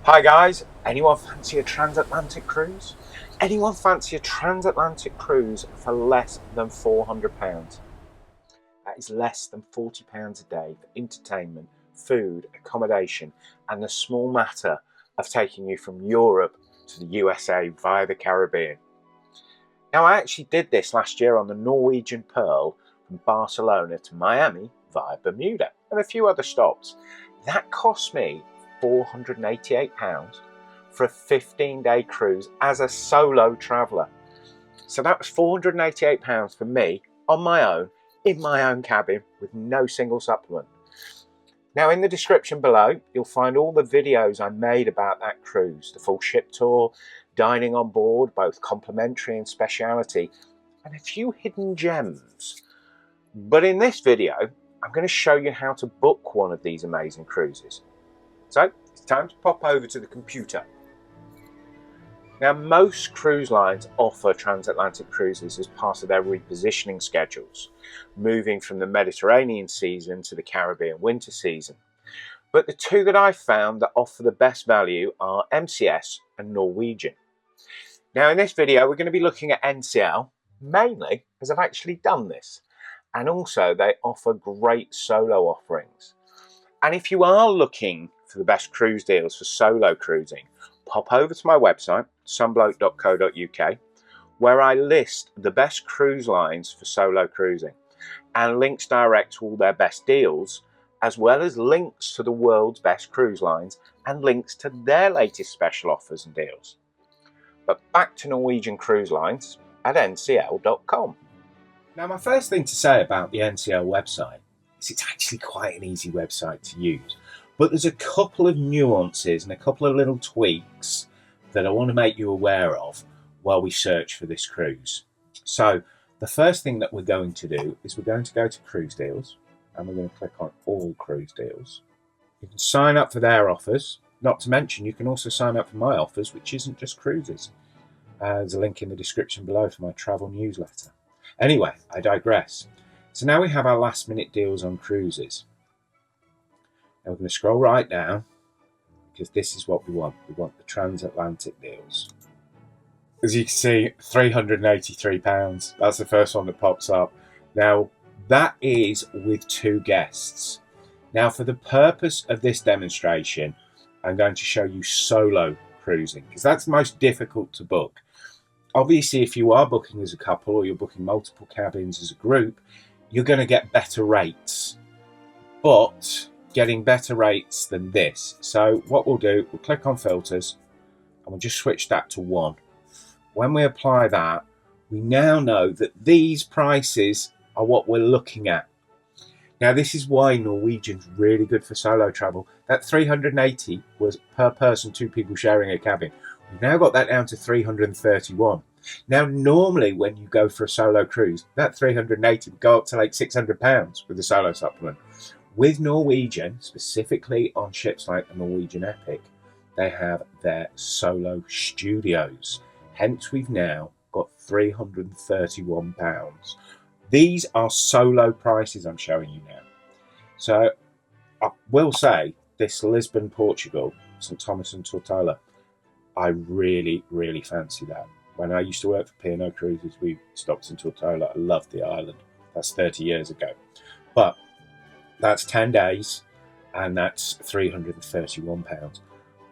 Hi guys, anyone fancy a transatlantic cruise? Anyone fancy a transatlantic cruise for less than £400? That is less than £40 a day for entertainment, food, accommodation, and the small matter of taking you from Europe to the USA via the Caribbean. Now, I actually did this last year on the Norwegian Pearl from Barcelona to Miami via Bermuda and a few other stops. That cost me £488 for a 15-day cruise as a solo traveller. So that was £488 for me on my own, in my own cabin, with no single supplement. Now, in the description below, you'll find all the videos I made about that cruise, the full ship tour, dining on board, both complimentary and speciality, and a few hidden gems. But in this video, I'm going to show you how to book one of these amazing cruises. So it's time to pop over to the computer. Now, most cruise lines offer transatlantic cruises as part of their repositioning schedules, moving from the Mediterranean season to the Caribbean winter season. But the two that I've found that offer the best value are MCS and Norwegian. Now, in this video, we're going to be looking at NCL, mainly because I've actually done this. And also, they offer great solo offerings. And if you are looking for the best cruise deals for solo cruising, pop over to my website, somebloke.co.uk, where I list the best cruise lines for solo cruising and links direct to all their best deals, as well as links to the world's best cruise lines and links to their latest special offers and deals. But back to Norwegian Cruise Lines at ncl.com. Now, my first thing to say about the NCL website is it's actually quite an easy website to use. But there's a couple of nuances and a couple of little tweaks that I want to make you aware of while we search for this cruise. So the first thing that we're going to do is we're going to go to cruise deals and we're going to click on all cruise deals. You can sign up for their offers. Not to mention, you can also sign up for my offers, which isn't just cruises. There's a link in the description below for my travel newsletter. Anyway, I digress. So now we have our last minute deals on cruises. Now we're going to scroll right down because this is what we want. We want the transatlantic deals. As you can see, £383. That's the first one that pops up. Now that is with 2 guests. Now for the purpose of this demonstration, I'm going to show you solo cruising because that's the most difficult to book. Obviously, if you are booking as a couple or you're booking multiple cabins as a group, you're going to get better rates. But getting better rates than this. So what we'll do, we'll click on filters and we'll just switch that to 1. When we apply that, we now know that these prices are what we're looking at. Now, this is why Norwegian's really good for solo travel. That 380 was per person, 2 people sharing a cabin. We've now got that down to 331. Now, normally when you go for a solo cruise, that 380 would go up to like £600 with the solo supplement. With Norwegian, specifically on ships like the Norwegian Epic, they have their solo studios. Hence, we've now got £331. These are solo prices I'm showing you now. So I will say this Lisbon, Portugal, St Thomas and Tortola, I really, really fancy that. When I used to work for P&O Cruises, we stopped in Tortola. I loved the island. That's 30 years ago. But that's 10 days and that's £331.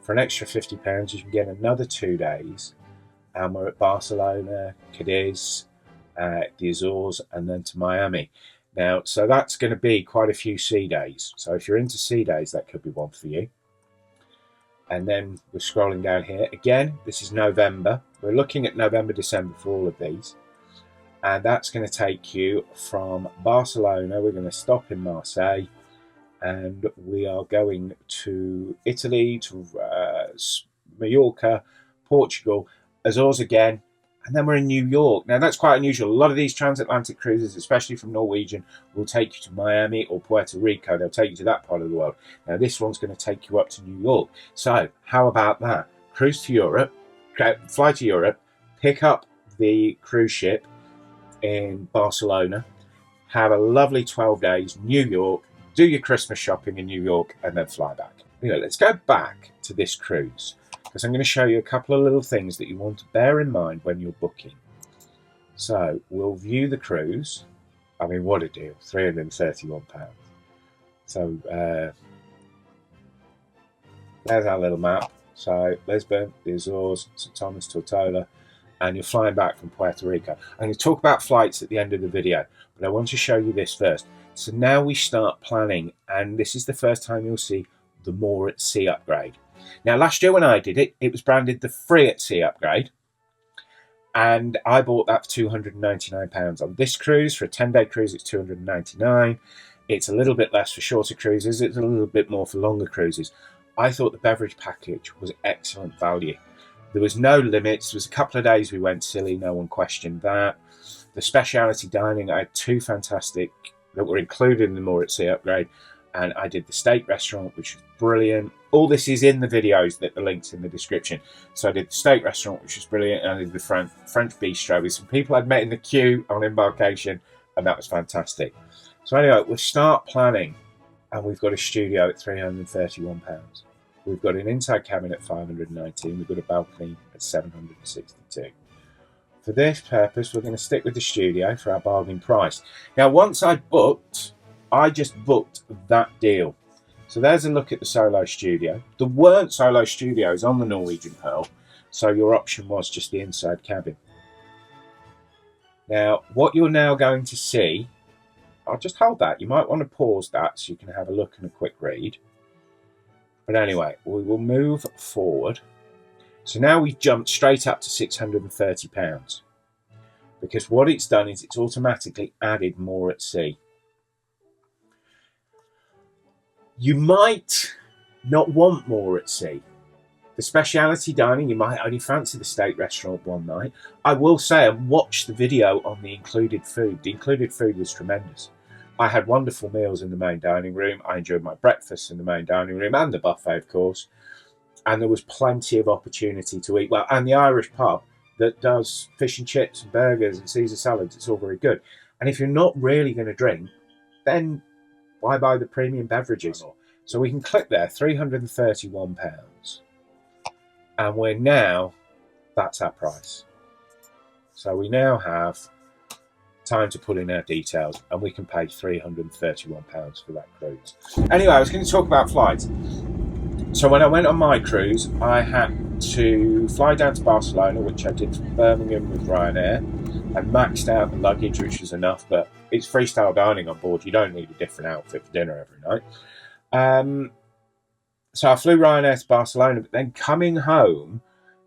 For an extra £50, you can get another 2 days. And we're at Barcelona, Cadiz, the Azores, and then to Miami. Now, so that's going to be quite a few sea days. So if you're into sea days, that could be one for you. And then we're scrolling down here. Again, this is November. We're looking at November, December for all of these. And that's going to take you from Barcelona. We're going to stop in Marseille. And we are going to Italy, to Mallorca, Portugal, Azores again. And then we're in New York. Now, that's quite unusual. A lot of these transatlantic cruises, especially from Norwegian, will take you to Miami or Puerto Rico. They'll take you to that part of the world. Now, this one's going to take you up to New York. So, how about that? Cruise to Europe, fly to Europe, pick up the cruise ship in Barcelona, have a lovely 12 days, New York, do your Christmas shopping in New York, and then fly back. Anyway, let's go back to this cruise because I'm going to show you a couple of little things that you want to bear in mind when you're booking. So we'll view the cruise. I mean, what a deal, £331. So there's our little map. So Lisbon, the Azores, St Thomas, Tortola, and you're flying back from Puerto Rico. I'm going to talk about flights at the end of the video, but I want to show you this first. So now we start planning, and this is the first time you'll see the More at Sea upgrade. Now, last year when I did it, it was branded the Free at Sea upgrade, and I bought that for £299. On this cruise, for a 10-day cruise, it's £299. It's a little bit less for shorter cruises. It's a little bit more for longer cruises. I thought the beverage package was excellent value. There was no limits. There was a couple of days we went silly. No one questioned that. The speciality dining, I had two fantastic that were included in the More at Sea upgrade. And I did the steak restaurant, which was brilliant. All this is in the videos, that the link's in the description. So I did the steak restaurant, which was brilliant. And I did the French bistro with some people I'd met in the queue on embarkation. And that was fantastic. So anyway, we'll start planning. And we've got a studio at £331. We've got an inside cabin at $519. We've got a balcony at $762. For this purpose, we're going to stick with the studio for our bargain price. Now, once I just booked that deal. So there's a look at the solo studio. There weren't solo studios on the Norwegian Pearl, so your option was just the inside cabin. Now, what you're now going to see, I'll just hold that. You might want to pause that so you can have a look and a quick read. But anyway, we will move forward. So now we've jumped straight up to £630, because what it's done is it's automatically added More at Sea. You might not want More at Sea. The speciality dining, you might only fancy the steak restaurant one night. I will say, I watched the video on the included food. The included food was tremendous. I had wonderful meals in the main dining room. I enjoyed my breakfast in the main dining room and the buffet, of course. And there was plenty of opportunity to eat well. And the Irish pub that does fish and chips and burgers and Caesar salads, it's all very good. And if you're not really going to drink, then why buy the premium beverages? So we can click there, £331. And we're now, that's our price. So we now have time to put in our details, and we can pay £331 for that cruise. Anyway, I was going to talk about flights. So when I went on my cruise, I had to fly down to Barcelona, which I did from Birmingham with Ryanair. I maxed out the luggage, which was enough, but it's freestyle dining on board. You don't need a different outfit for dinner every night. So I flew Ryanair to Barcelona, but then coming home,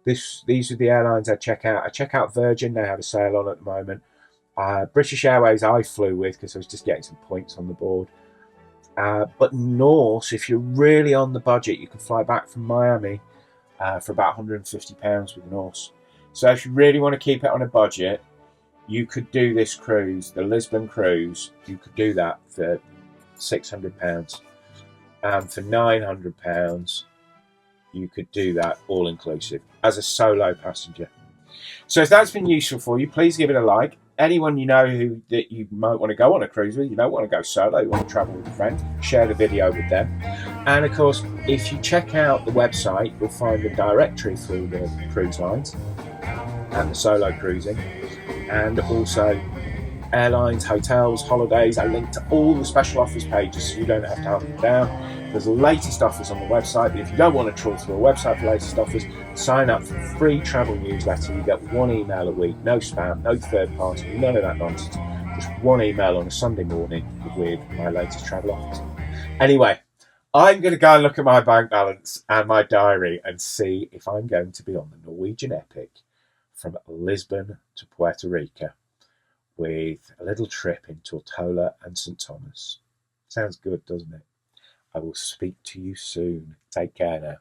these are the airlines I check out. I check out Virgin. They have a sale on at the moment. British Airways I flew with because I was just getting some points on the board. But Norse, if you're really on the budget, you can fly back from Miami for about £150 with Norse. So if you really want to keep it on a budget, you could do this cruise, the Lisbon cruise. You could do that for £600. And for £900, you could do that all inclusive as a solo passenger. So if that's been useful for you, please give it a like. Anyone you know that you might want to go on a cruise with, you don't want to go solo, you want to travel with a friend, share the video with them. And of course, if you check out the website, you'll find the directory for the cruise lines and the solo cruising, and also airlines, hotels, holidays. I link to all the special offers pages so you don't have to hunt them down. There's the latest offers on the website, but if you don't want to trawl through a website for latest offers, sign up for a free travel newsletter. You get one email a week, no spam, no third party, none of that nonsense. Just one email on a Sunday morning with my latest travel offers. Anyway, I'm going to go and look at my bank balance and my diary and see if I'm going to be on the Norwegian Epic from Lisbon to Puerto Rico with a little trip in Tortola and St Thomas. Sounds good, doesn't it? I will speak to you soon. Take care now.